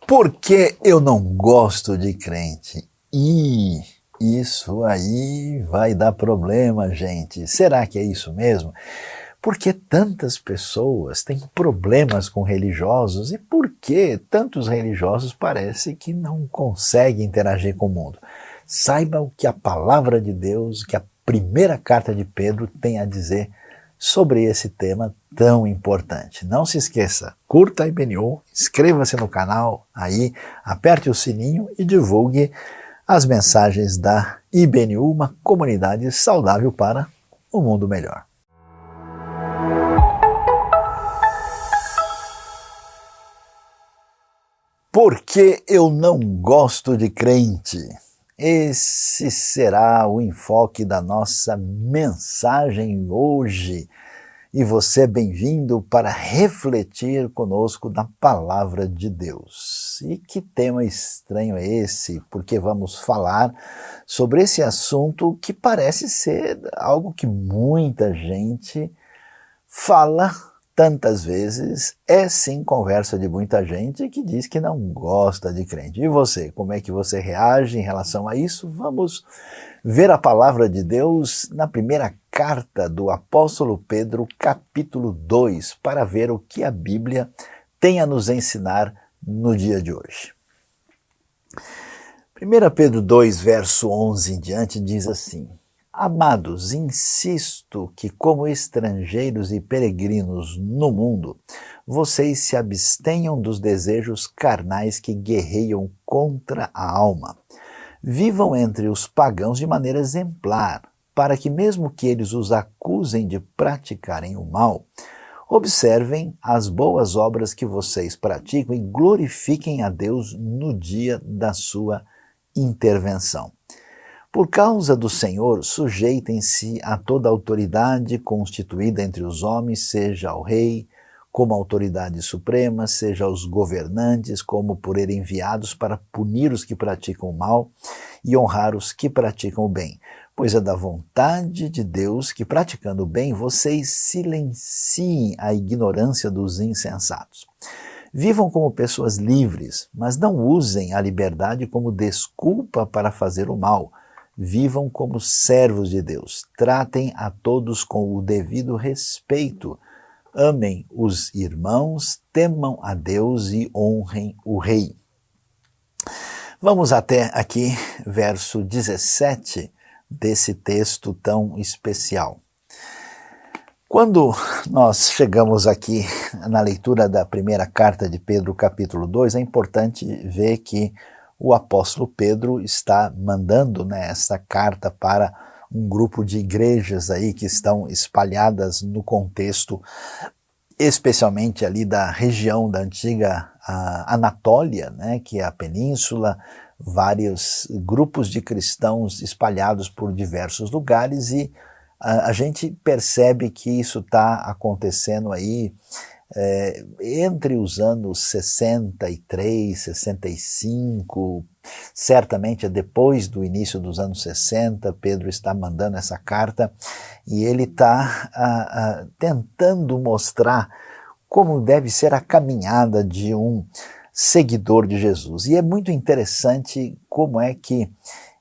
Por que eu não gosto de crente? Isso aí vai dar problema, gente. Será que é isso mesmo? Por que tantas pessoas têm problemas com religiosos e por que tantos religiosos parecem que não conseguem interagir com o mundo? Saiba o que a palavra de Deus, que a primeira carta de Pedro tem a dizer sobre esse tema tão importante. Não se esqueça, curta a IBNU, inscreva-se no canal, aí aperte o sininho e divulgue as mensagens da IBNU, uma comunidade saudável para um mundo melhor. Por que eu não gosto de crente? Esse será o enfoque da nossa mensagem hoje. E você é bem-vindo para refletir conosco na palavra de Deus. E que tema estranho é esse? Porque vamos falar sobre esse assunto que parece ser algo que muita gente fala tantas vezes, é sim conversa de muita gente que diz que não gosta de crente. E você, como é que você reage em relação a isso? Vamos ver a palavra de Deus na primeira carta do apóstolo Pedro, capítulo 2, para ver o que a Bíblia tem a nos ensinar no dia de hoje. 1 Pedro 2, verso 11 em diante diz assim: Amados, insisto que como estrangeiros e peregrinos no mundo, vocês se abstenham dos desejos carnais que guerreiam contra a alma. Vivam entre os pagãos de maneira exemplar, para que mesmo que eles os acusem de praticarem o mal, observem as boas obras que vocês praticam e glorifiquem a Deus no dia da sua intervenção. Por causa do Senhor, sujeitem-se a toda autoridade constituída entre os homens, seja ao rei, como autoridade suprema, seja aos governantes, como por ele enviados para punir os que praticam o mal e honrar os que praticam o bem. Pois é da vontade de Deus que, praticando o bem, vocês silenciem a ignorância dos insensatos. Vivam como pessoas livres, mas não usem a liberdade como desculpa para fazer o mal. Vivam como servos de Deus. Tratem a todos com o devido respeito. Amem os irmãos, temam a Deus e honrem o rei. Vamos até aqui, verso 17 desse texto tão especial. Quando nós chegamos aqui na leitura da primeira carta de Pedro, capítulo 2, é importante ver que o apóstolo Pedro está mandando essa carta para um grupo de igrejas aí que estão espalhadas no contexto, especialmente ali da região da antiga Anatólia, que é a península, vários grupos de cristãos espalhados por diversos lugares, e a gente percebe que isso está acontecendo aí entre os anos 63, 65, certamente é depois do início dos anos 60, Pedro está mandando essa carta e ele está tentando mostrar como deve ser a caminhada de um seguidor de Jesus. E é muito interessante como é que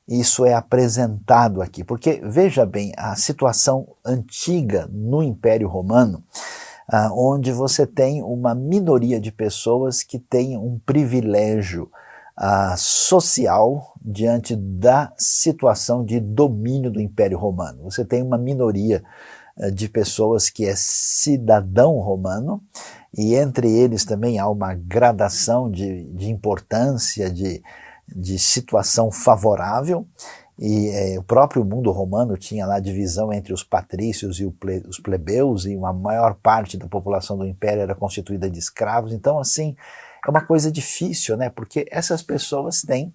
isso é apresentado aqui, porque veja bem, a situação antiga no Império Romano, onde você tem uma minoria de pessoas que tem um privilégio social diante da situação de domínio do Império Romano. Você tem uma minoria de pessoas que é cidadão romano, e entre eles também há uma gradação de importância, de situação favorável, e o próprio mundo romano tinha lá divisão entre os patrícios e os plebeus, e uma maior parte da população do império era constituída de escravos. Então, assim, é uma coisa difícil, porque essas pessoas têm,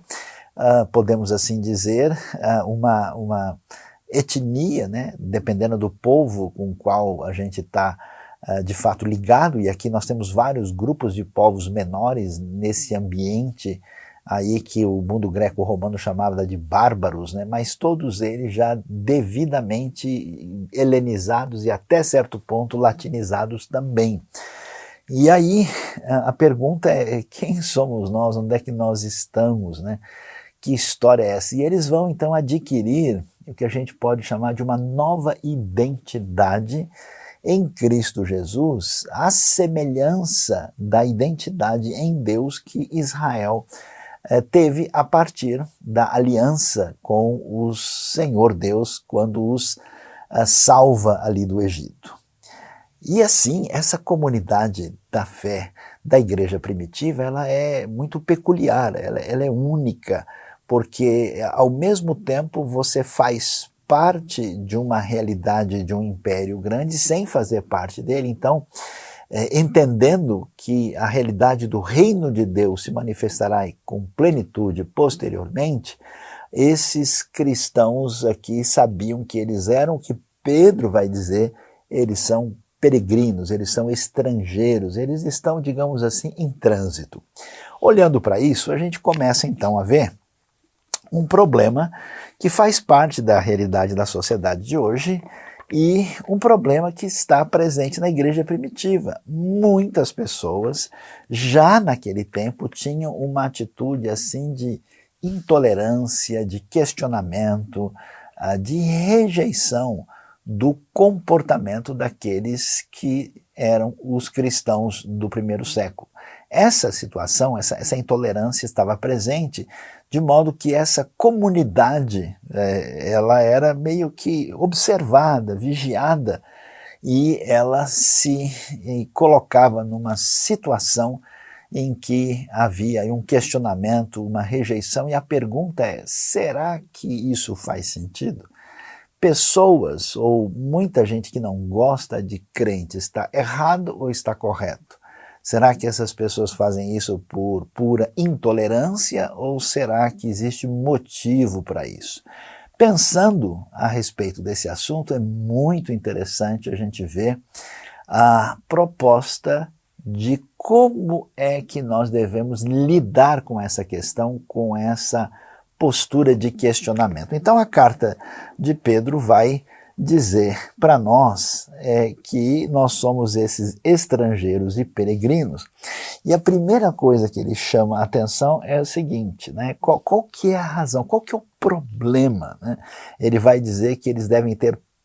podemos assim dizer, uma etnia, dependendo do povo com o qual a gente está de fato ligado, e aqui nós temos vários grupos de povos menores nesse ambiente aí que o mundo greco-romano chamava de bárbaros, mas todos eles já devidamente helenizados e até certo ponto latinizados também. E aí a pergunta é quem somos nós, onde é que nós estamos, né? Que história é essa? E eles vão então adquirir o que a gente pode chamar de uma nova identidade em Cristo Jesus, à semelhança da identidade em Deus que Israel teve a partir da aliança com o Senhor Deus quando os salva ali do Egito. E assim, essa comunidade da fé da igreja primitiva, ela é muito peculiar, ela é única, porque ao mesmo tempo você faz parte de uma realidade de um império grande sem fazer parte dele. Então, entendendo que a realidade do reino de Deus se manifestará com plenitude posteriormente, esses cristãos aqui sabiam que eles eram o que Pedro vai dizer, eles são peregrinos, eles são estrangeiros, eles estão, digamos assim, em trânsito. Olhando para isso, a gente começa então a ver um problema que faz parte da realidade da sociedade de hoje e um problema que está presente na igreja primitiva. Muitas pessoas já naquele tempo tinham uma atitude assim de intolerância, de questionamento, de rejeição do comportamento daqueles que eram os cristãos do primeiro século. Essa situação, essa intolerância estava presente, de modo que essa comunidade ela era meio que observada, vigiada, e ela se colocava numa situação em que havia um questionamento, uma rejeição, e a pergunta é, será que isso faz sentido? Pessoas ou muita gente que não gosta de crente está errado ou está correto? Será que essas pessoas fazem isso por pura intolerância ou será que existe motivo para isso? Pensando a respeito desse assunto, é muito interessante a gente ver a proposta de como é que nós devemos lidar com essa questão, com essa postura de questionamento. Então a carta de Pedro vai dizer para nós que nós somos esses estrangeiros e peregrinos. E a primeira coisa que ele chama a atenção é o seguinte, né? Qual que é a razão, qual que é o problema? Né? Ele vai dizer que eles devem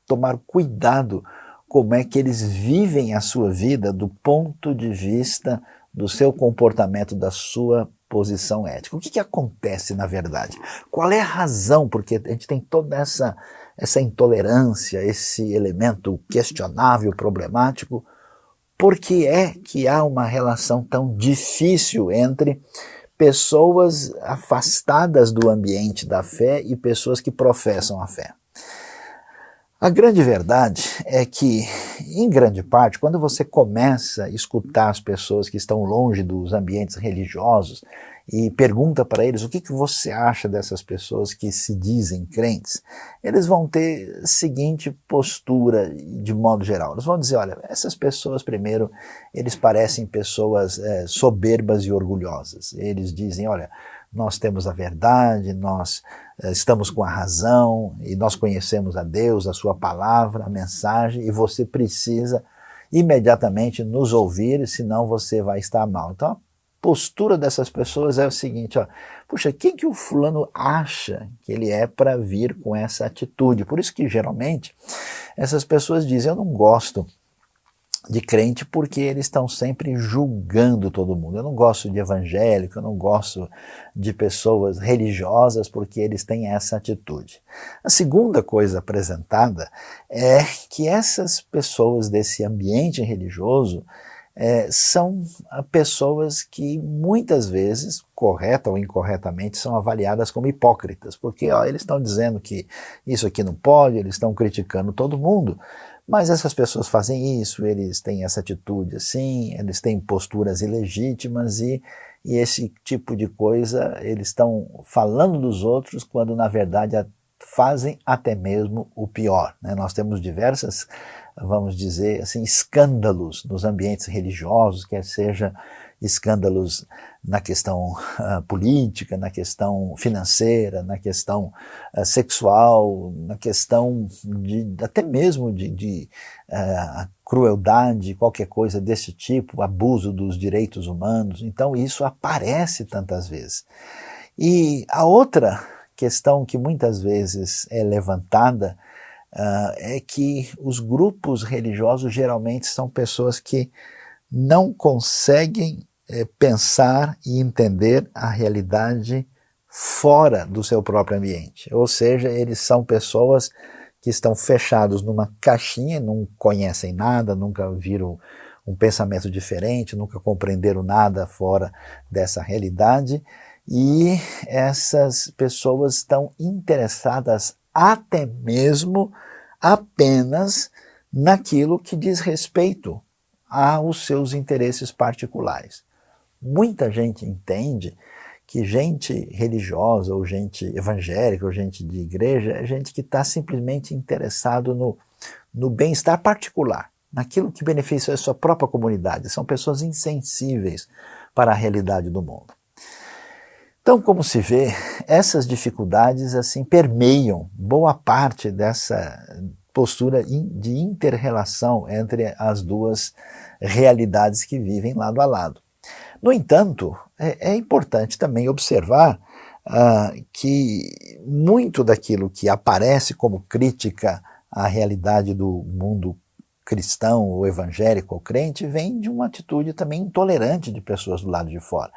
tomar cuidado como é que eles vivem a sua vida do ponto de vista do seu comportamento, da sua posição ética. O que acontece na verdade? Qual é a razão? Porque a gente tem toda essa intolerância, esse elemento questionável, problemático. Por que é que há uma relação tão difícil entre pessoas afastadas do ambiente da fé e pessoas que professam a fé? A grande verdade é que, em grande parte, quando você começa a escutar as pessoas que estão longe dos ambientes religiosos e pergunta para eles o que você acha dessas pessoas que se dizem crentes, eles vão ter a seguinte postura de modo geral. Eles vão dizer, olha, essas pessoas, primeiro, eles parecem pessoas soberbas e orgulhosas. Eles dizem, olha, nós temos a verdade, nós estamos com a razão e nós conhecemos a Deus, a sua palavra, a mensagem, e você precisa imediatamente nos ouvir, senão você vai estar mal. Então a postura dessas pessoas é o seguinte, ó, puxa, quem que o fulano acha que ele é para vir com essa atitude? Por isso que geralmente essas pessoas dizem, eu não gosto de crente porque eles estão sempre julgando todo mundo. Eu não gosto de evangélico, eu não gosto de pessoas religiosas porque eles têm essa atitude. A segunda coisa apresentada é que essas pessoas desse ambiente religioso são pessoas que muitas vezes, correta ou incorretamente, são avaliadas como hipócritas, porque eles estão dizendo que isso aqui não pode, eles estão criticando todo mundo, mas essas pessoas fazem isso, eles têm essa atitude assim, eles têm posturas ilegítimas e esse tipo de coisa eles estão falando dos outros quando na verdade fazem até mesmo o pior. Né? Nós temos diversas, vamos dizer assim, escândalos nos ambientes religiosos, quer seja escândalos na questão política, na questão financeira, na questão sexual, na questão até mesmo de crueldade, qualquer coisa desse tipo, abuso dos direitos humanos. Então isso aparece tantas vezes. E a outra questão que muitas vezes é levantada é que os grupos religiosos geralmente são pessoas que não conseguem pensar e entender a realidade fora do seu próprio ambiente. Ou seja, eles são pessoas que estão fechados numa caixinha, não conhecem nada, nunca viram um pensamento diferente, nunca compreenderam nada fora dessa realidade, e essas pessoas estão interessadas até mesmo apenas naquilo que diz respeito aos seus interesses particulares. Muita gente entende que gente religiosa, ou gente evangélica, ou gente de igreja, é gente que está simplesmente interessado no bem-estar particular, naquilo que beneficia a sua própria comunidade. São pessoas insensíveis para a realidade do mundo. Então, como se vê, essas dificuldades assim permeiam boa parte dessa postura de inter-relação entre as duas realidades que vivem lado a lado. No entanto, é importante também observar que muito daquilo que aparece como crítica à realidade do mundo cristão, ou evangélico, ou crente, vem de uma atitude também intolerante de pessoas do lado de fora,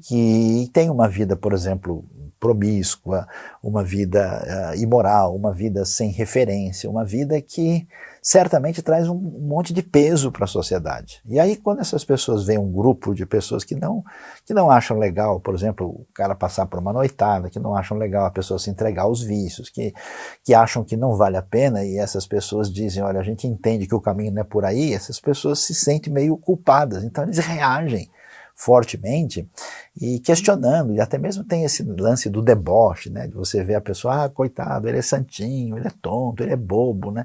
que tem uma vida, por exemplo, promíscua, uma vida imoral, uma vida sem referência, uma vida que certamente traz um monte de peso para a sociedade. E aí, quando essas pessoas veem um grupo de pessoas que não acham legal, por exemplo, o cara passar por uma noitada, que não acham legal a pessoa se entregar aos vícios, que acham que não vale a pena, e essas pessoas dizem, olha, a gente entende que o caminho não é por aí, essas pessoas se sentem meio culpadas, então eles reagem fortemente e questionando, e até mesmo tem esse lance do deboche, né, de você ver a pessoa, coitado, ele é santinho, ele é tonto, ele é bobo, né,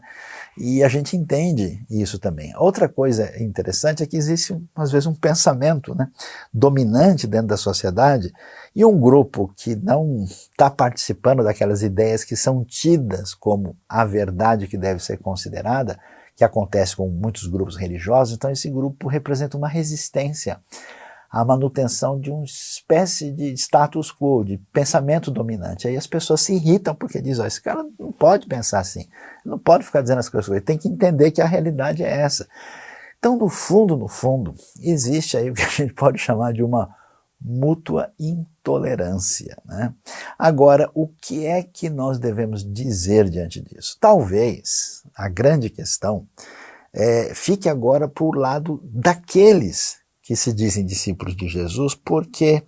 e a gente entende isso também. Outra coisa interessante é que existe, às vezes, um pensamento, né, dominante dentro da sociedade, e um grupo que não está participando daquelas ideias que são tidas como a verdade que deve ser considerada, que acontece com muitos grupos religiosos. Então esse grupo representa uma resistência a manutenção de uma espécie de status quo, de pensamento dominante. Aí as pessoas se irritam porque dizem, esse cara não pode pensar assim, não pode ficar dizendo as coisas, ele tem que entender que a realidade é essa. Então, no fundo, existe aí o que a gente pode chamar de uma mútua intolerância, né? Agora, o que é que nós devemos dizer diante disso? Talvez a grande questão fique agora por lado daqueles que se dizem discípulos de Jesus, porque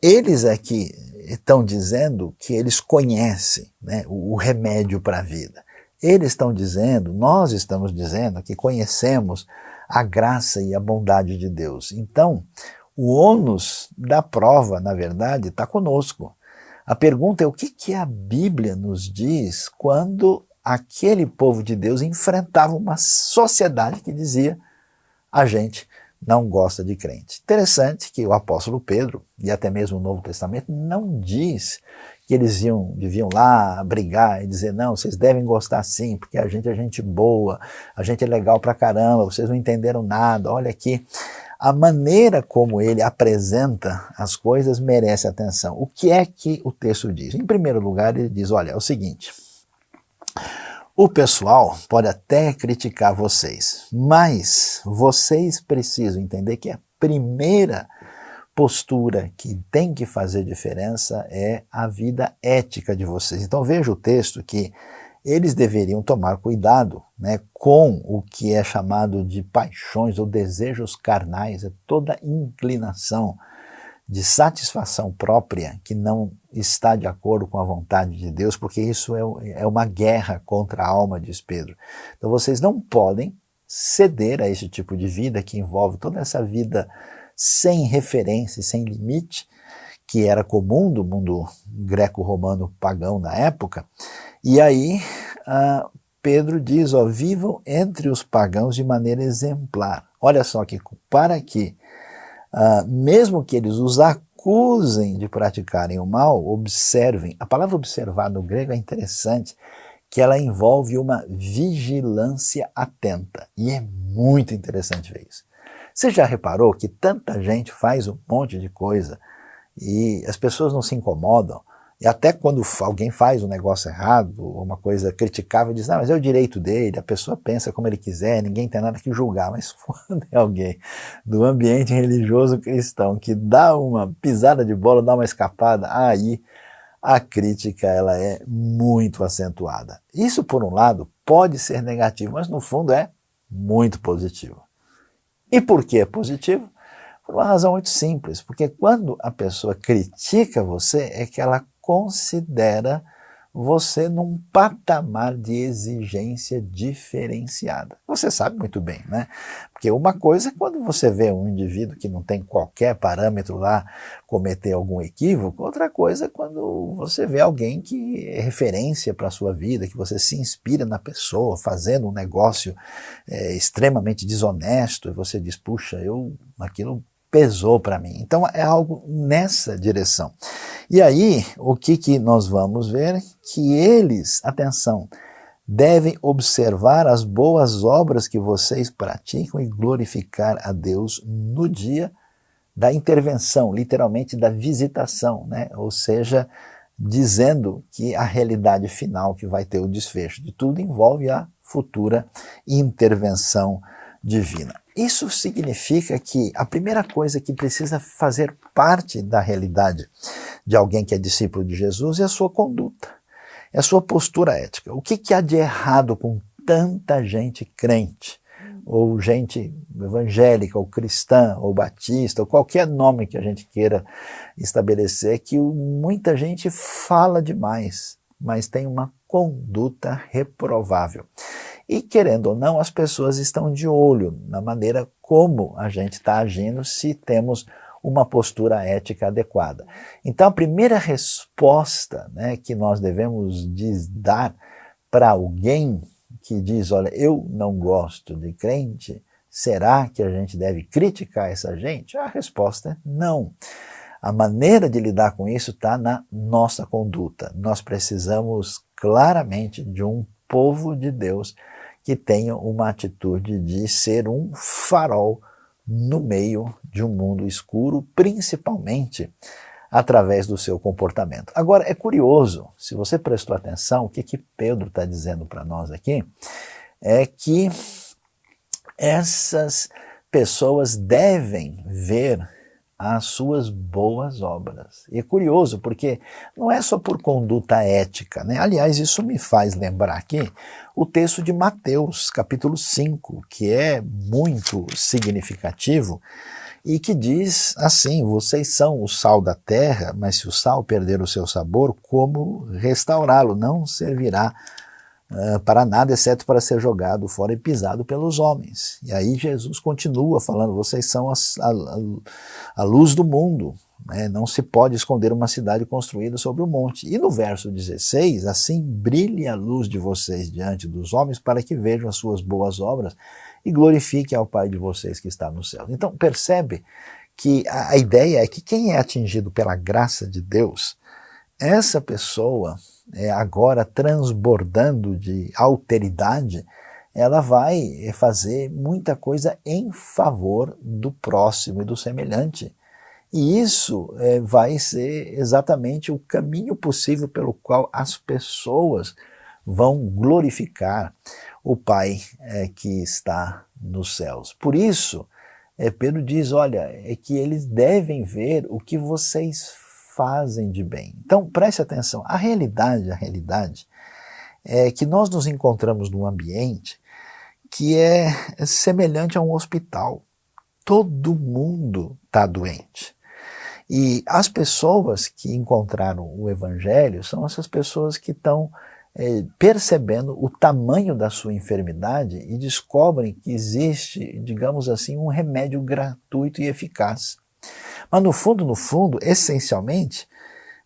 eles é que estão dizendo que eles conhecem, né, o remédio para a vida. Eles estão dizendo, nós estamos dizendo que conhecemos a graça e a bondade de Deus. Então, o ônus da prova, na verdade, está conosco. A pergunta é o que a Bíblia nos diz quando aquele povo de Deus enfrentava uma sociedade que dizia a gente não gosta de crente. Interessante que o apóstolo Pedro, e até mesmo o Novo Testamento, não diz que eles deviam lá brigar e dizer, não, vocês devem gostar sim, porque a gente é gente boa, a gente é legal pra caramba, vocês não entenderam nada, olha aqui. A maneira como ele apresenta as coisas merece atenção. O que é que o texto diz? Em primeiro lugar, ele diz, olha, é o seguinte, o pessoal pode até criticar vocês, mas vocês precisam entender que a primeira postura que tem que fazer diferença é a vida ética de vocês. Então veja o texto que eles deveriam tomar cuidado, né, com o que é chamado de paixões ou desejos carnais, é toda inclinação de satisfação própria que não está de acordo com a vontade de Deus, porque isso é uma guerra contra a alma, diz Pedro. Então vocês não podem ceder a esse tipo de vida que envolve toda essa vida sem referência, sem limite, que era comum do mundo greco-romano pagão na época. E aí Pedro diz, ó, vivam entre os pagãos de maneira exemplar. Olha só que para que mesmo que eles os acusem de praticarem o mal, observem. A palavra observar no grego é interessante, que ela envolve uma vigilância atenta. E é muito interessante ver isso. Você já reparou que tanta gente faz um monte de coisa e as pessoas não se incomodam? E até quando alguém faz um negócio errado, uma coisa criticável, diz, não, mas é o direito dele, a pessoa pensa como ele quiser, ninguém tem nada que julgar. Mas quando é alguém do ambiente religioso cristão que dá uma pisada de bola, dá uma escapada, aí a crítica ela é muito acentuada. Isso, por um lado, pode ser negativo, mas no fundo é muito positivo. E por que é positivo? Por uma razão muito simples, porque quando a pessoa critica você, é que ela considera você num patamar de exigência diferenciada. Você sabe muito bem, né? Porque uma coisa é quando você vê um indivíduo que não tem qualquer parâmetro lá cometer algum equívoco, outra coisa é quando você vê alguém que é referência para a sua vida, que você se inspira na pessoa, fazendo um negócio extremamente desonesto, e você diz, puxa, aquilo pesou para mim. Então é algo nessa direção. E aí, o que nós vamos ver? Que eles, atenção, devem observar as boas obras que vocês praticam e glorificar a Deus no dia da intervenção, literalmente da visitação, né? Ou seja, dizendo que a realidade final que vai ter o desfecho de tudo envolve a futura intervenção divina. Isso significa que a primeira coisa que precisa fazer parte da realidade de alguém que é discípulo de Jesus é a sua conduta, é a sua postura ética. O que há de errado com tanta gente crente, ou gente evangélica, ou cristã, ou batista, ou qualquer nome que a gente queira estabelecer, que muita gente fala demais, mas tem uma conduta reprovável. E, querendo ou não, as pessoas estão de olho na maneira como a gente está agindo, se temos uma postura ética adequada. Então, a primeira resposta, né, que nós devemos dar para alguém que diz, olha, eu não gosto de crente, será que a gente deve criticar essa gente? A resposta é não. A maneira de lidar com isso está na nossa conduta. Nós precisamos claramente de um povo de Deus que tenha uma atitude de ser um farol no meio de um mundo escuro, principalmente através do seu comportamento. Agora, é curioso, se você prestou atenção, o que Pedro está dizendo para nós aqui, é que essas pessoas devem ver as suas boas obras. E é curioso, porque não é só por conduta ética, né? Aliás, isso me faz lembrar aqui o texto de Mateus, capítulo 5, que é muito significativo e que diz assim, vocês são o sal da terra, mas se o sal perder o seu sabor, como restaurá-lo? Não servirá para nada, exceto para ser jogado fora e pisado pelos homens. E aí Jesus continua falando, vocês são a luz do mundo, né? Não se pode esconder uma cidade construída sobre um monte. E no verso 16, assim brilhe a luz de vocês diante dos homens, para que vejam as suas boas obras e glorifiquem ao Pai de vocês que está no céu. Então percebe que a ideia é que quem é atingido pela graça de Deus, essa pessoa, agora transbordando de alteridade, ela vai fazer muita coisa em favor do próximo e do semelhante. E isso vai ser exatamente o caminho possível pelo qual as pessoas vão glorificar o Pai que está nos céus. Por isso, Pedro diz, olha, é que eles devem ver o que vocês fazem de bem. Então, preste atenção, a realidade é que nós nos encontramos num ambiente que é semelhante a um hospital. Todo mundo está doente. E as pessoas que encontraram o Evangelho são essas pessoas que estão percebendo o tamanho da sua enfermidade e descobrem que existe, digamos assim, um remédio gratuito e eficaz. Mas no fundo, essencialmente,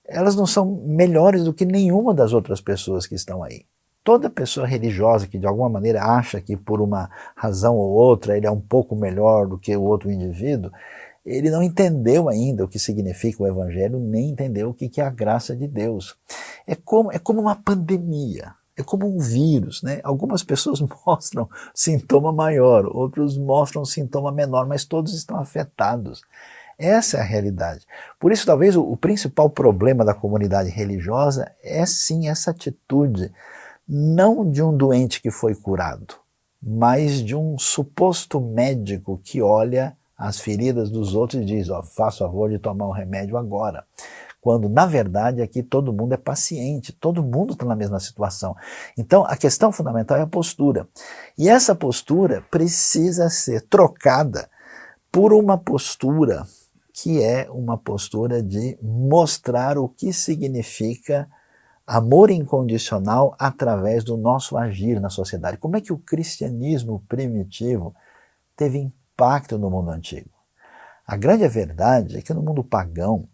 elas não são melhores do que nenhuma das outras pessoas que estão aí. Toda pessoa religiosa que de alguma maneira acha que por uma razão ou outra ele é um pouco melhor do que o outro indivíduo, ele não entendeu ainda o que significa o Evangelho, nem entendeu o que é a graça de Deus. É como uma pandemia. é como um vírus, né? Algumas pessoas mostram sintoma maior, outros mostram sintoma menor, mas todos estão afetados. Essa é a realidade. Por isso, talvez o principal problema da comunidade religiosa é sim essa atitude, não de um doente que foi curado, mas de um suposto médico que olha as feridas dos outros e diz, ó, faça favor de tomar um remédio agora. Quando, na verdade, aqui todo mundo é paciente, todo mundo está na mesma situação. Então, a questão fundamental é a postura. E essa postura precisa ser trocada por uma postura que é uma postura de mostrar o que significa amor incondicional através do nosso agir na sociedade. Como é que o cristianismo primitivo teve impacto no mundo antigo? A grande verdade é que no mundo pagão,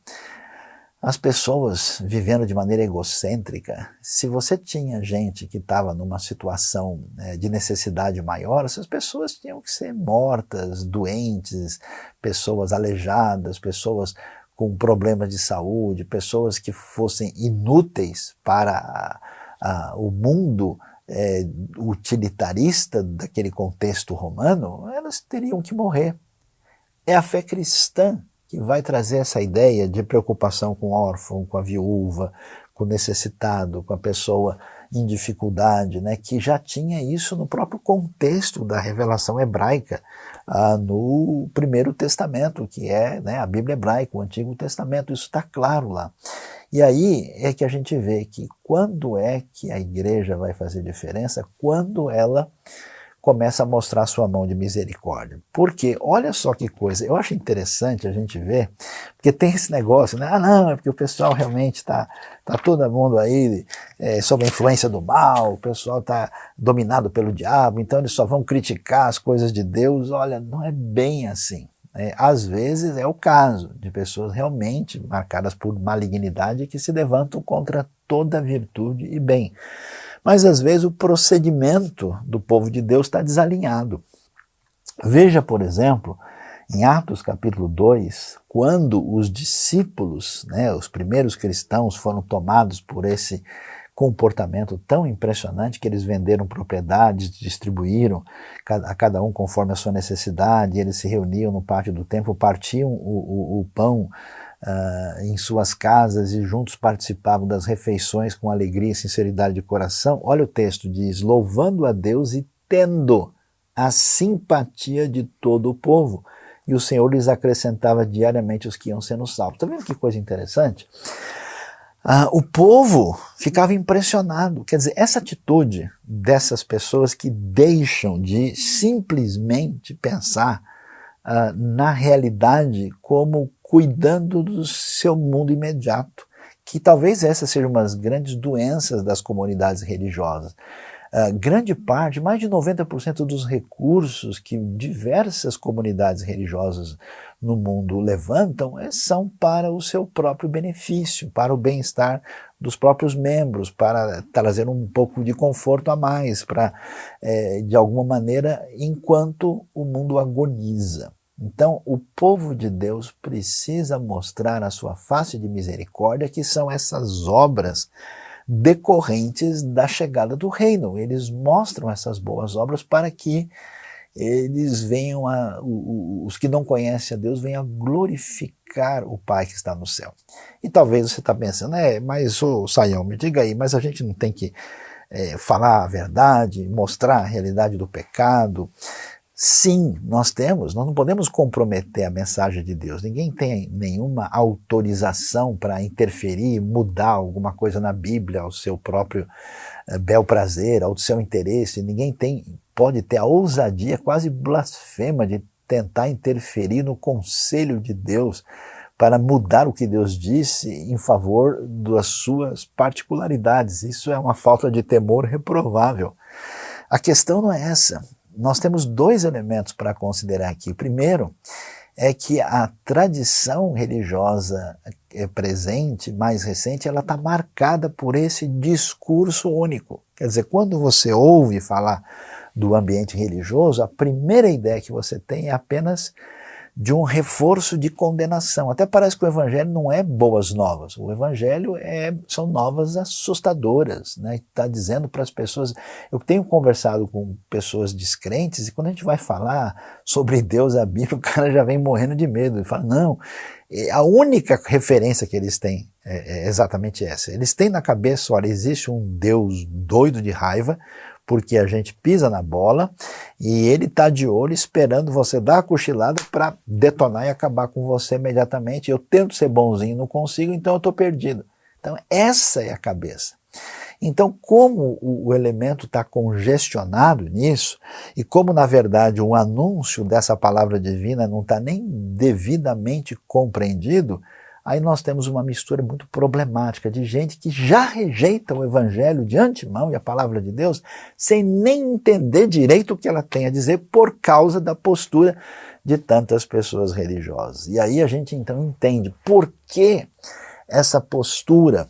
as pessoas vivendo de maneira egocêntrica, se você tinha gente que estava numa situação de necessidade maior, essas pessoas tinham que ser mortas, doentes, pessoas aleijadas, pessoas com problemas de saúde, pessoas que fossem inúteis para o mundo utilitarista daquele contexto romano, elas teriam que morrer. É a fé cristã que vai trazer essa ideia de preocupação com o órfão, com a viúva, com o necessitado, com a pessoa em dificuldade, né, que já tinha isso no próprio contexto da revelação hebraica, no Primeiro Testamento, que é, né, a Bíblia hebraica, o Antigo Testamento, isso está claro lá. E aí é que a gente vê que quando é que a igreja vai fazer diferença? Quando ela começa a mostrar sua mão de misericórdia. Porque, olha só que coisa, eu acho interessante a gente ver, porque tem esse negócio, né? Ah não, é porque o pessoal realmente tá todo mundo aí sob a influência do mal, o pessoal está dominado pelo diabo, então eles só vão criticar as coisas de Deus. Olha, não é bem assim. Às vezes é o caso de pessoas realmente marcadas por malignidade que se levantam contra toda virtude e bem. Mas às vezes o procedimento do povo de Deus está desalinhado. Veja, por exemplo, em Atos capítulo 2, quando os discípulos, né, os primeiros cristãos foram tomados por esse comportamento tão impressionante que eles venderam propriedades, distribuíram a cada um conforme a sua necessidade, eles se reuniam no pátio do templo, partiam o pão em suas casas e juntos participavam das refeições com alegria e sinceridade de coração. Olha o texto, diz, louvando a Deus e tendo a simpatia de todo o povo. E o Senhor lhes acrescentava diariamente os que iam sendo salvos. Está vendo que coisa interessante? O povo ficava impressionado. Quer dizer, essa atitude dessas pessoas que deixam de simplesmente pensar na realidade como cuidando do seu mundo imediato, que talvez essa seja uma das grandes doenças das comunidades religiosas. Grande parte, mais de 90% dos recursos que diversas comunidades religiosas no mundo levantam são para o seu próprio benefício, para o bem-estar dos próprios membros, para trazer um pouco de conforto a mais, para, de alguma maneira, enquanto o mundo agoniza. Então, o povo de Deus precisa mostrar a sua face de misericórdia, que são essas obras decorrentes da chegada do reino. Eles mostram essas boas obras para que eles venham os que não conhecem a Deus venham a glorificar o Pai que está no céu. E talvez você está pensando, mas Sayão, me diga aí, mas a gente não tem que falar a verdade, mostrar a realidade do pecado? Sim, nós não podemos comprometer a mensagem de Deus. Ninguém tem nenhuma autorização para interferir, mudar alguma coisa na Bíblia ao seu próprio bel prazer, ao seu interesse. Ninguém pode ter a ousadia quase blasfema de tentar interferir no conselho de Deus para mudar o que Deus disse em favor das suas particularidades. Isso é uma falta de temor reprovável. A questão não é essa. Nós temos dois elementos para considerar aqui. O primeiro é que a tradição religiosa presente, mais recente, ela está marcada por esse discurso único. Quer dizer, quando você ouve falar do ambiente religioso, a primeira ideia que você tem é apenas de um reforço de condenação. Até parece que o Evangelho não é boas novas. O Evangelho são novas assustadoras, né? Está dizendo para as pessoas... Eu tenho conversado com pessoas descrentes e quando a gente vai falar sobre Deus, a Bíblia, o cara já vem morrendo de medo. Ele fala, não, a única referência que eles têm é exatamente essa. Eles têm na cabeça, olha, existe um Deus doido de raiva, porque a gente pisa na bola e ele está de olho esperando você dar a cochilada para detonar e acabar com você imediatamente. Eu tento ser bonzinho, não consigo, então eu estou perdido. Então essa é a cabeça. Então como o elemento está congestionado nisso e como na verdade o anúncio dessa palavra divina não está nem devidamente compreendido, aí nós temos uma mistura muito problemática de gente que já rejeita o Evangelho de antemão e a palavra de Deus sem nem entender direito o que ela tem a dizer por causa da postura de tantas pessoas religiosas. E aí a gente então entende por que essa postura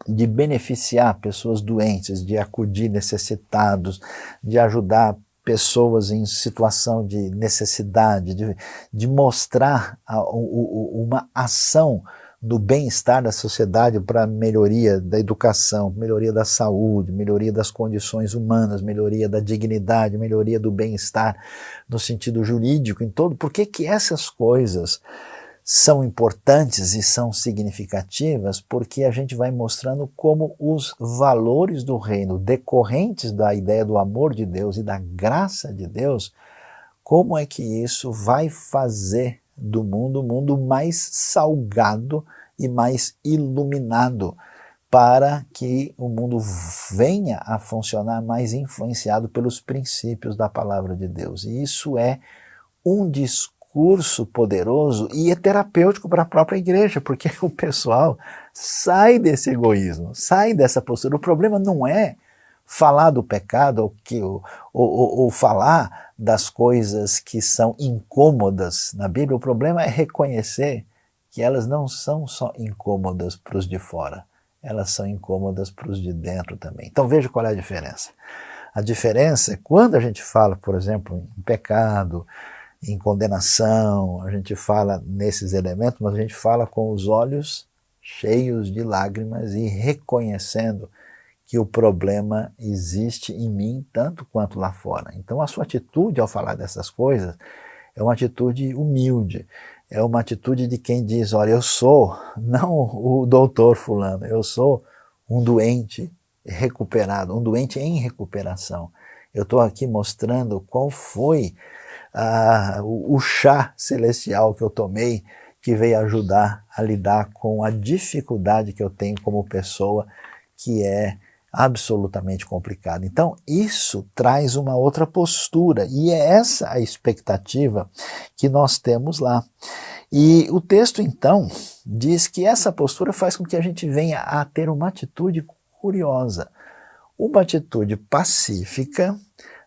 de beneficiar pessoas doentes, de acudir necessitados, de ajudar pessoas em situação de necessidade, de mostrar uma ação no bem-estar da sociedade para melhoria da educação, melhoria da saúde, melhoria das condições humanas, melhoria da dignidade, melhoria do bem-estar no sentido jurídico, em todo. Por que essas coisas são importantes e são significativas? Porque a gente vai mostrando como os valores do reino, decorrentes da ideia do amor de Deus e da graça de Deus, como é que isso vai fazer do mundo um mundo mais salgado e mais iluminado, para que o mundo venha a funcionar mais influenciado pelos princípios da palavra de Deus. E isso é um discurso poderoso e é terapêutico para a própria igreja, porque o pessoal sai desse egoísmo, sai dessa postura. O problema não é falar do pecado ou falar das coisas que são incômodas na Bíblia. O problema é reconhecer que elas não são só incômodas para os de fora, elas são incômodas para os de dentro também. Então veja qual é a diferença. A diferença é quando a gente fala, por exemplo, em pecado, em condenação, a gente fala nesses elementos, mas a gente fala com os olhos cheios de lágrimas e reconhecendo que o problema existe em mim tanto quanto lá fora. Então a sua atitude ao falar dessas coisas é uma atitude humilde, é uma atitude de quem diz, olha, eu sou não o doutor fulano, eu sou um doente recuperado, um doente em recuperação. Eu estou aqui mostrando qual foi o chá celestial que eu tomei, que veio ajudar a lidar com a dificuldade que eu tenho como pessoa, que é absolutamente complicada. Então isso traz uma outra postura e é essa a expectativa que nós temos lá. E o texto então diz que essa postura faz com que a gente venha a ter uma atitude curiosa, uma atitude pacífica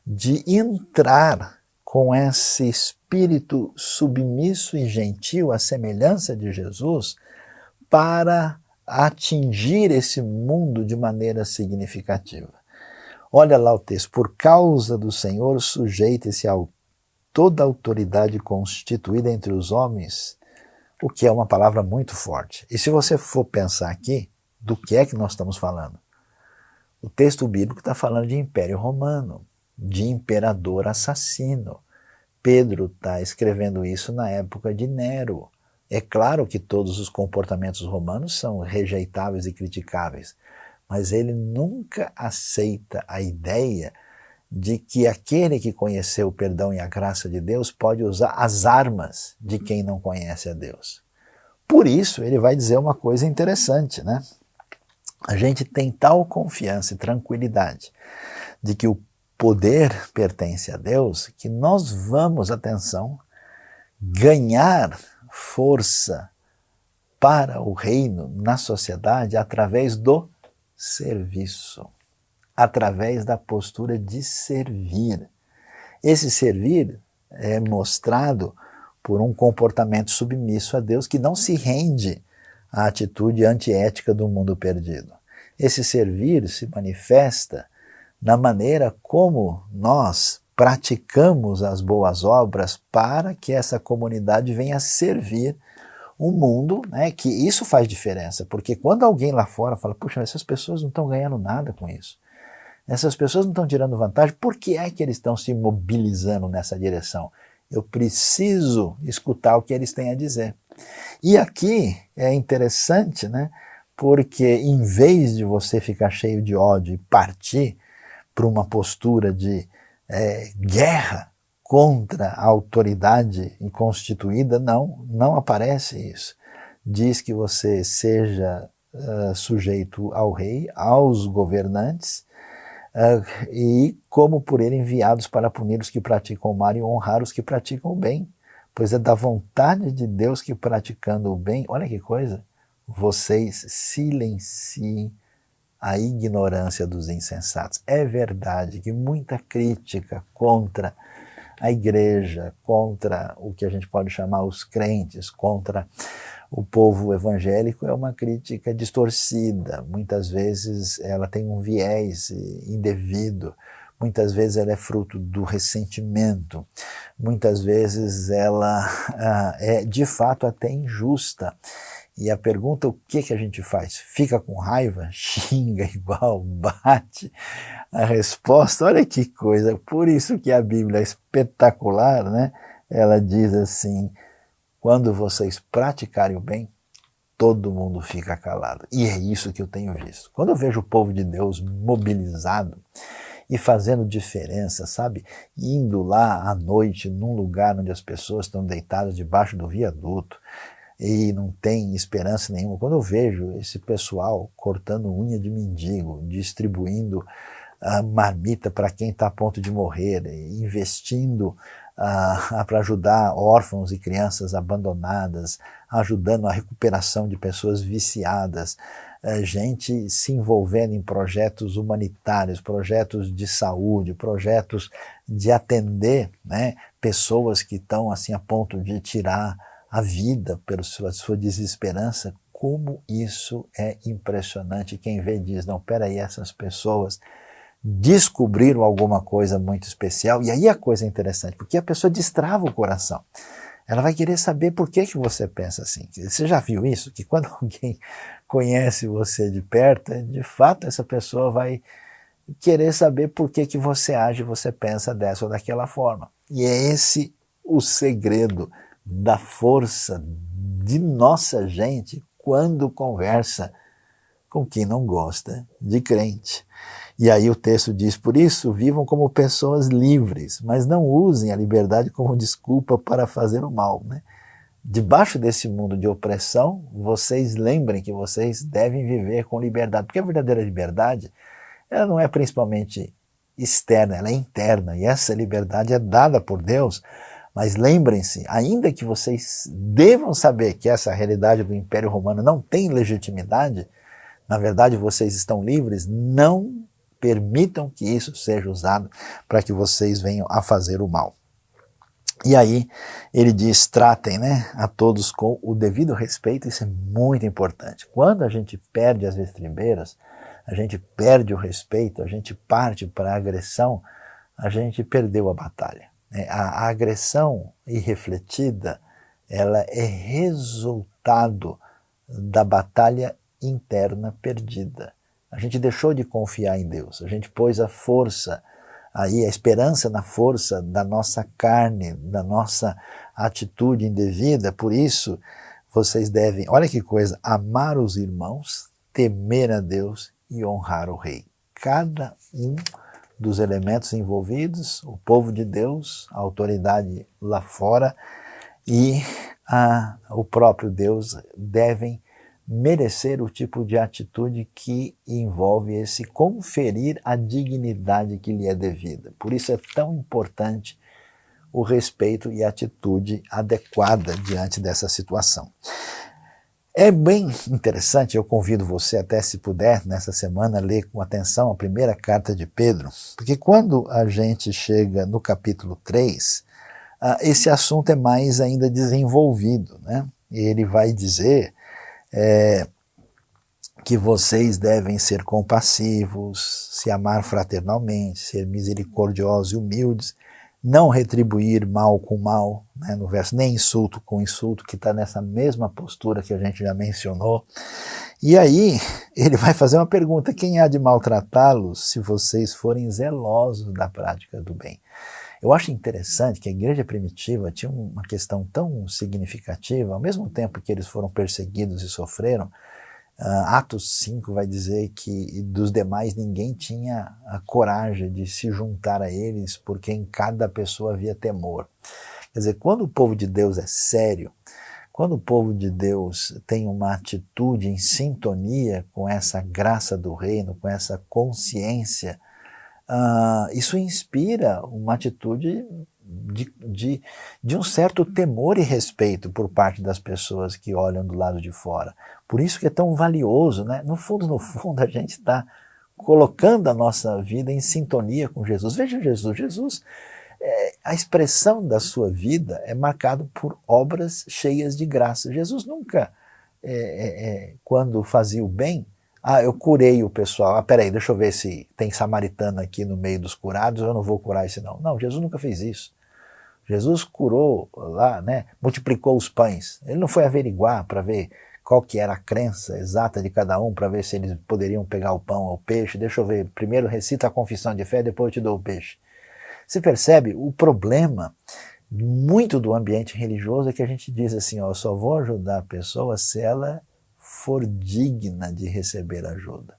de entrar com esse espírito submisso e gentil à semelhança de Jesus para atingir esse mundo de maneira significativa. Olha lá o texto, por causa do Senhor sujeite-se a toda autoridade constituída entre os homens, o que é uma palavra muito forte. E se você for pensar aqui, do que é que nós estamos falando? O texto bíblico está falando de Império Romano, de imperador assassino. Pedro está escrevendo isso na época de Nero. É claro que todos os comportamentos romanos são rejeitáveis e criticáveis, mas ele nunca aceita a ideia de que aquele que conheceu o perdão e a graça de Deus pode usar as armas de quem não conhece a Deus. Por isso ele vai dizer uma coisa interessante, né? A gente tem tal confiança e tranquilidade de que o poder pertence a Deus, que nós vamos, atenção, ganhar força para o reino na sociedade através do serviço, através da postura de servir. Esse servir é mostrado por um comportamento submisso a Deus que não se rende à atitude antiética do mundo perdido. Esse servir se manifesta na maneira como nós praticamos as boas obras para que essa comunidade venha servir o mundo, né, que isso faz diferença, porque quando alguém lá fora fala, puxa, essas pessoas não estão ganhando nada com isso, essas pessoas não estão tirando vantagem, por que é que eles estão se mobilizando nessa direção? Eu preciso escutar o que eles têm a dizer. E aqui é interessante, né, porque em vez de você ficar cheio de ódio e partir para uma postura de guerra contra a autoridade constituída, não aparece isso. Diz que você seja sujeito ao rei, aos governantes, e como por ele enviados para punir os que praticam o mal e honrar os que praticam o bem. Pois é da vontade de Deus que praticando o bem, olha que coisa, vocês silenciem a ignorância dos insensatos. É verdade que muita crítica contra a igreja, contra o que a gente pode chamar os crentes, contra o povo evangélico é uma crítica distorcida. Muitas vezes ela tem um viés indevido, muitas vezes ela é fruto do ressentimento, muitas vezes ela é de fato até injusta. E a pergunta, o que a gente faz? Fica com raiva? Xinga igual? Bate? A resposta, olha que coisa, por isso que a Bíblia é espetacular, né? Ela diz assim, quando vocês praticarem o bem, todo mundo fica calado. E é isso que eu tenho visto. Quando eu vejo o povo de Deus mobilizado e fazendo diferença, sabe? Indo lá à noite, num lugar onde as pessoas estão deitadas debaixo do viaduto, e não tem esperança nenhuma. Quando eu vejo esse pessoal cortando unha de mendigo, distribuindo marmita para quem está a ponto de morrer, investindo para ajudar órfãos e crianças abandonadas, ajudando a recuperação de pessoas viciadas, gente se envolvendo em projetos humanitários, projetos de saúde, projetos de atender, né, pessoas que estão assim a ponto de tirar a vida pela sua desesperança. Como isso é impressionante. Quem vê diz, não, peraí, essas pessoas descobriram alguma coisa muito especial. E aí a coisa é interessante, porque a pessoa destrava o coração. Ela vai querer saber por que você pensa assim. Você já viu isso? Que quando alguém conhece você de perto, de fato essa pessoa vai querer saber por que você age, você pensa dessa ou daquela forma. E é esse o segredo da força de nossa gente quando conversa com quem não gosta de crente. E aí o texto diz, por isso, vivam como pessoas livres, mas não usem a liberdade como desculpa para fazer o mal, né? Debaixo desse mundo de opressão, vocês lembrem que vocês devem viver com liberdade, porque a verdadeira liberdade, ela não é principalmente externa, ela é interna, e essa liberdade é dada por Deus. Mas lembrem-se, ainda que vocês devam saber que essa realidade do Império Romano não tem legitimidade, na verdade vocês estão livres, não permitam que isso seja usado para que vocês venham a fazer o mal. E aí ele diz, tratem, né, a todos com o devido respeito, isso é muito importante. Quando a gente perde as estribeiras, a gente perde o respeito, a gente parte para a agressão, a gente perdeu a batalha. A agressão irrefletida, ela é resultado da batalha interna perdida. A gente deixou de confiar em Deus, a gente pôs a força, aí a esperança na força da nossa carne, da nossa atitude indevida. Por isso, vocês devem, olha que coisa, amar os irmãos, temer a Deus e honrar o rei. Cada um dos elementos envolvidos, o povo de Deus, a autoridade lá fora e o próprio Deus devem merecer o tipo de atitude que envolve esse conferir a dignidade que lhe é devida. Por isso é tão importante o respeito e a atitude adequada diante dessa situação. É bem interessante, eu convido você até, se puder, nessa semana, ler com atenção a primeira carta de Pedro, porque quando a gente chega no capítulo 3, esse assunto é mais ainda desenvolvido, né? Ele vai dizer que vocês devem ser compassivos, se amar fraternalmente, ser misericordiosos e humildes, não retribuir mal com mal, né, no verso, nem insulto com insulto, que está nessa mesma postura que a gente já mencionou. E aí ele vai fazer uma pergunta: quem há de maltratá-los se vocês forem zelosos da prática do bem? Eu acho interessante que a igreja primitiva tinha uma questão tão significativa, ao mesmo tempo que eles foram perseguidos e sofreram. Atos 5 vai dizer que dos demais ninguém tinha a coragem de se juntar a eles, porque em cada pessoa havia temor. Quer dizer, quando o povo de Deus é sério, quando o povo de Deus tem uma atitude em sintonia com essa graça do reino, com essa consciência, isso inspira uma atitude de um certo temor e respeito por parte das pessoas que olham do lado de fora. Por isso que é tão valioso, né? No fundo, a gente está colocando a nossa vida em sintonia com Jesus. Veja Jesus, a expressão da sua vida é marcada por obras cheias de graça. Jesus nunca, quando fazia o bem, eu curei o pessoal, peraí, deixa eu ver se tem samaritano aqui no meio dos curados, eu não vou curar esse não. Não, Jesus nunca fez isso. Jesus curou lá, né, multiplicou os pães. Ele não foi averiguar para ver qual que era a crença exata de cada um, para ver se eles poderiam pegar o pão ou o peixe. Deixa eu ver, primeiro recita a confissão de fé, depois eu te dou o peixe. Você percebe? O problema muito do ambiente religioso é que a gente diz assim, eu só vou ajudar a pessoa se ela for digna de receber ajuda.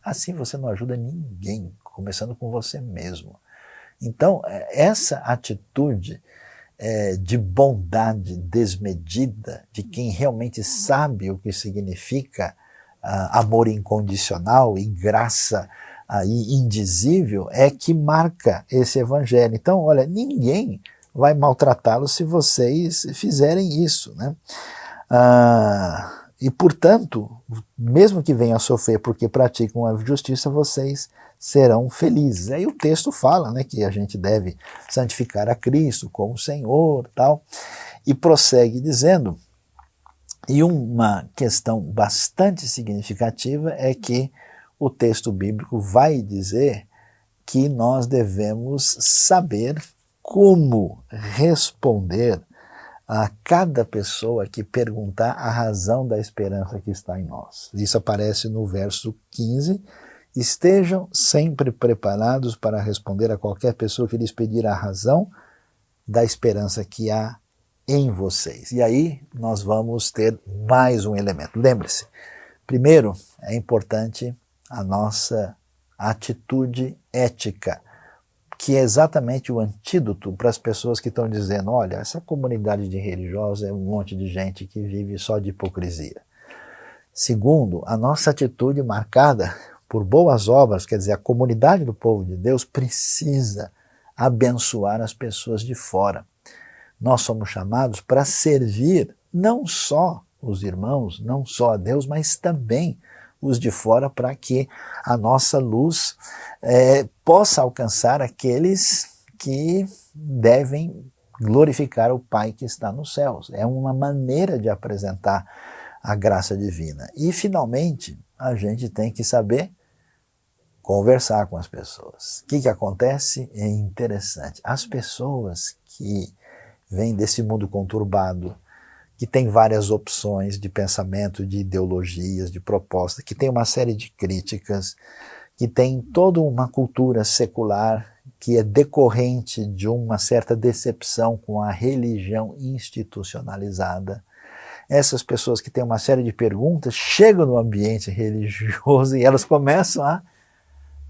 Assim você não ajuda ninguém, começando com você mesmo. Então, essa atitude de bondade desmedida, de quem realmente sabe o que significa amor incondicional e graça indizível, é que marca esse evangelho. Então, olha, ninguém vai maltratá-los se vocês fizerem isso, né? E, portanto, mesmo que venham a sofrer porque praticam a justiça, vocês serão felizes. Aí o texto fala, né, que a gente deve santificar a Cristo como Senhor, tal, e prossegue dizendo, e uma questão bastante significativa é que o texto bíblico vai dizer que nós devemos saber como responder a cada pessoa que perguntar a razão da esperança que está em nós. Isso aparece no verso 15. Estejam sempre preparados para responder a qualquer pessoa que lhes pedir a razão da esperança que há em vocês. E aí nós vamos ter mais um elemento. Lembre-se, primeiro é importante a nossa atitude ética, que é exatamente o antídoto para as pessoas que estão dizendo, olha, essa comunidade de religiosos é um monte de gente que vive só de hipocrisia. Segundo, a nossa atitude marcada por boas obras, quer dizer, a comunidade do povo de Deus precisa abençoar as pessoas de fora. Nós somos chamados para servir não só os irmãos, não só a Deus, mas também os de fora, para que a nossa luz possa alcançar aqueles que devem glorificar o Pai que está nos céus. É uma maneira de apresentar a graça divina. E, finalmente, a gente tem que saber conversar com as pessoas. O que acontece? É interessante. As pessoas que vêm desse mundo conturbado, que tem várias opções de pensamento, de ideologias, de propostas, que tem uma série de críticas, que tem toda uma cultura secular que é decorrente de uma certa decepção com a religião institucionalizada. Essas pessoas que têm uma série de perguntas chegam no ambiente religioso e elas começam a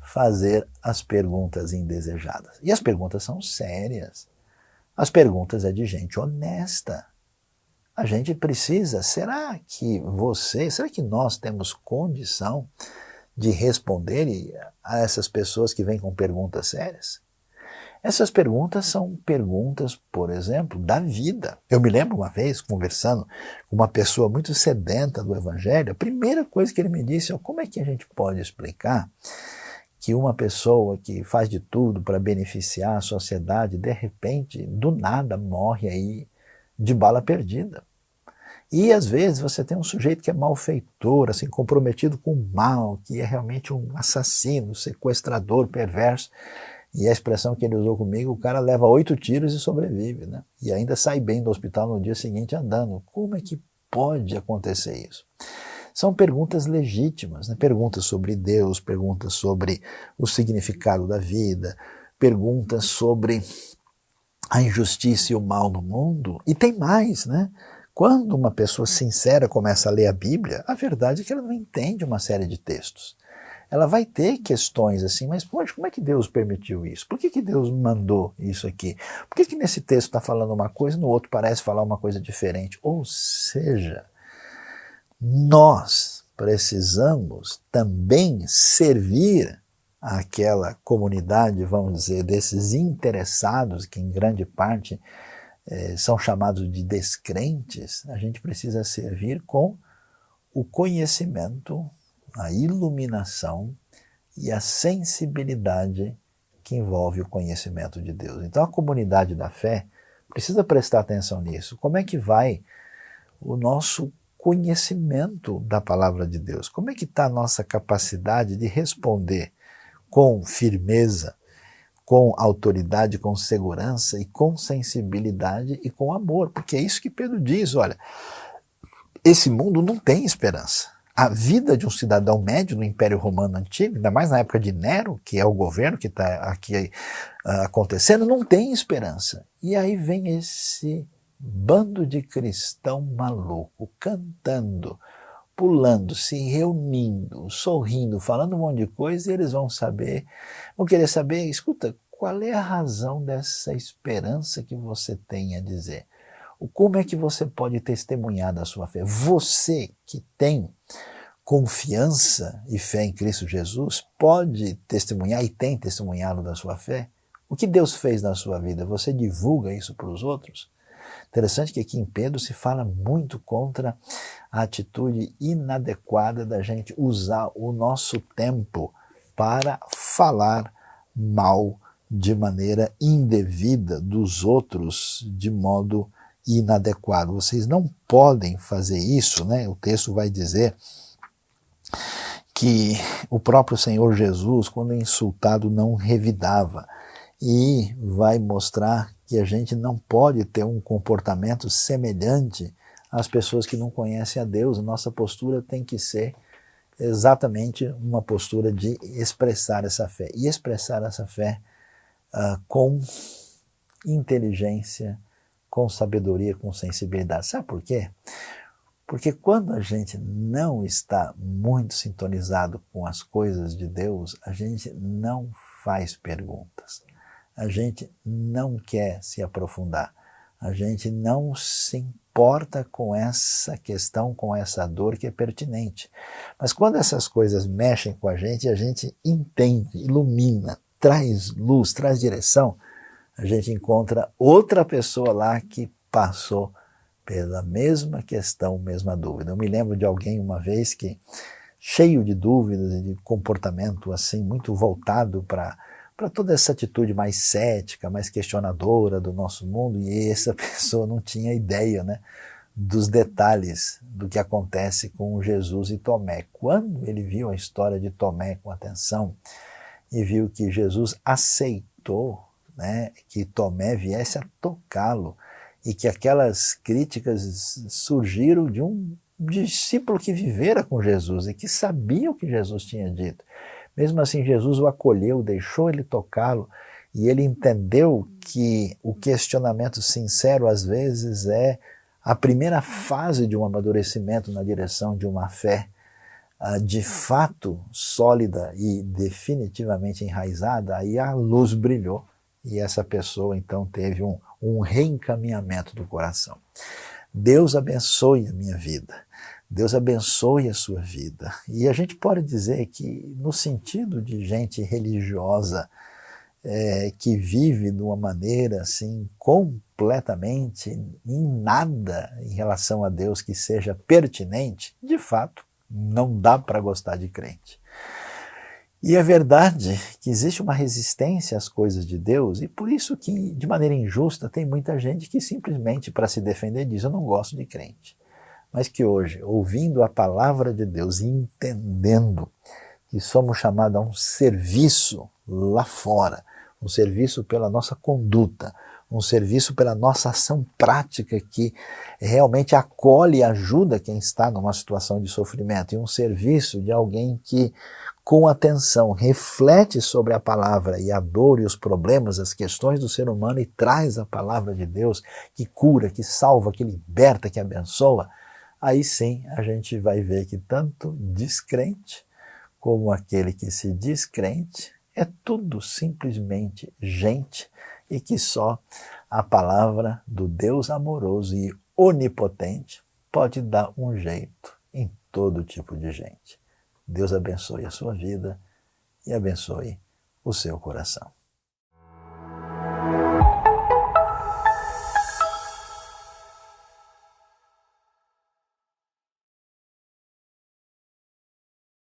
fazer as perguntas indesejadas. E as perguntas são sérias. As perguntas é de gente honesta. A gente precisa, será que nós temos condição de responder a essas pessoas que vêm com perguntas sérias? Essas perguntas são perguntas, por exemplo, da vida. Eu me lembro uma vez, conversando com uma pessoa muito sedenta do Evangelho, a primeira coisa que ele me disse é como é que a gente pode explicar que uma pessoa que faz de tudo para beneficiar a sociedade, de repente, do nada, morre aí de bala perdida. E às vezes você tem um sujeito que é malfeitor, assim, comprometido com o mal, que é realmente um assassino, sequestrador, perverso, E a expressão que ele usou comigo, o cara leva 8 tiros e sobrevive, né? E ainda sai bem do hospital no dia seguinte andando. Como é que pode acontecer isso? São perguntas legítimas, né? Perguntas sobre Deus, perguntas sobre o significado da vida, perguntas sobre a injustiça e o mal no mundo. E tem mais, né? Quando uma pessoa sincera começa a ler a Bíblia, a verdade é que ela não entende uma série de textos. Ela vai ter questões assim, mas poxa, como é que Deus permitiu isso? Por que Deus mandou isso aqui? Por que nesse texto está falando uma coisa e no outro parece falar uma coisa diferente? Ou seja, nós precisamos também servir àquela comunidade, vamos dizer, desses interessados, que em grande parte são chamados de descrentes. A gente precisa servir com o conhecimento, a iluminação e a sensibilidade que envolve o conhecimento de Deus. Então a comunidade da fé precisa prestar atenção nisso. Como é que vai o nosso conhecimento da palavra de Deus? Como é que está a nossa capacidade de responder com firmeza, com autoridade, com segurança e com sensibilidade e com amor? Porque é isso que Pedro diz, olha, esse mundo não tem esperança. A vida de um cidadão médio no Império Romano Antigo, ainda mais na época de Nero, que é o governo que está aqui acontecendo, não tem esperança. E aí vem esse bando de cristão maluco, cantando, pulando, se reunindo, sorrindo, falando um monte de coisa, e eles vão querer saber, escuta, qual é a razão dessa esperança que você tem a dizer? Como é que você pode testemunhar da sua fé? Você que tem confiança e fé em Cristo Jesus, pode testemunhar e tem testemunhado da sua fé? O que Deus fez na sua vida? Você divulga isso para os outros? Interessante que aqui em Pedro se fala muito contra a atitude inadequada da gente usar o nosso tempo para falar mal de maneira indevida dos outros, de modo inadequado. Vocês não podem fazer isso, né? O texto vai dizer que o próprio Senhor Jesus, quando insultado, não revidava, e vai mostrar que a gente não pode ter um comportamento semelhante às pessoas que não conhecem a Deus. A nossa postura tem que ser exatamente uma postura de expressar essa fé, e expressar essa fé com inteligência, com sabedoria, com sensibilidade. Sabe por quê? Porque quando a gente não está muito sintonizado com as coisas de Deus, a gente não faz perguntas, a gente não quer se aprofundar, a gente não se importa com essa questão, com essa dor que é pertinente. Mas quando essas coisas mexem com a gente entende, ilumina, traz luz, traz direção, a gente encontra outra pessoa lá que passou pela mesma questão, mesma dúvida. Eu me lembro de alguém uma vez que, cheio de dúvidas e de comportamento assim, muito voltado para toda essa atitude mais cética, mais questionadora do nosso mundo, e essa pessoa não tinha ideia, né, dos detalhes do que acontece com Jesus e Tomé. Quando ele viu a história de Tomé com atenção e viu que Jesus aceitou, né, que Tomé viesse a tocá-lo, e que aquelas críticas surgiram de um discípulo que vivera com Jesus e que sabia o que Jesus tinha dito. Mesmo assim, Jesus o acolheu, deixou ele tocá-lo, e ele entendeu que o questionamento sincero, às vezes, é a primeira fase de um amadurecimento na direção de uma fé de fato sólida e definitivamente enraizada. Aí a luz brilhou, e essa pessoa então teve um reencaminhamento do coração. Deus abençoe a minha vida, Deus abençoe a sua vida. E a gente pode dizer que, no sentido de gente religiosa, que vive de uma maneira assim completamente em nada em relação a Deus que seja pertinente, de fato, não dá para gostar de crente. E é verdade que existe uma resistência às coisas de Deus, e por isso que, de maneira injusta, tem muita gente que simplesmente, para se defender, diz: eu não gosto de crente. Mas que hoje, ouvindo a palavra de Deus e entendendo que somos chamados a um serviço lá fora, um serviço pela nossa conduta, um serviço pela nossa ação prática que realmente acolhe e ajuda quem está numa situação de sofrimento, e um serviço de alguém que, com atenção, reflete sobre a palavra e a dor e os problemas, as questões do ser humano, e traz a palavra de Deus que cura, que salva, que liberta, que abençoa. Aí sim a gente vai ver que tanto descrente como aquele que se diz crente é tudo simplesmente gente, e que só a palavra do Deus amoroso e onipotente pode dar um jeito em todo tipo de gente. Deus abençoe a sua vida e abençoe o seu coração.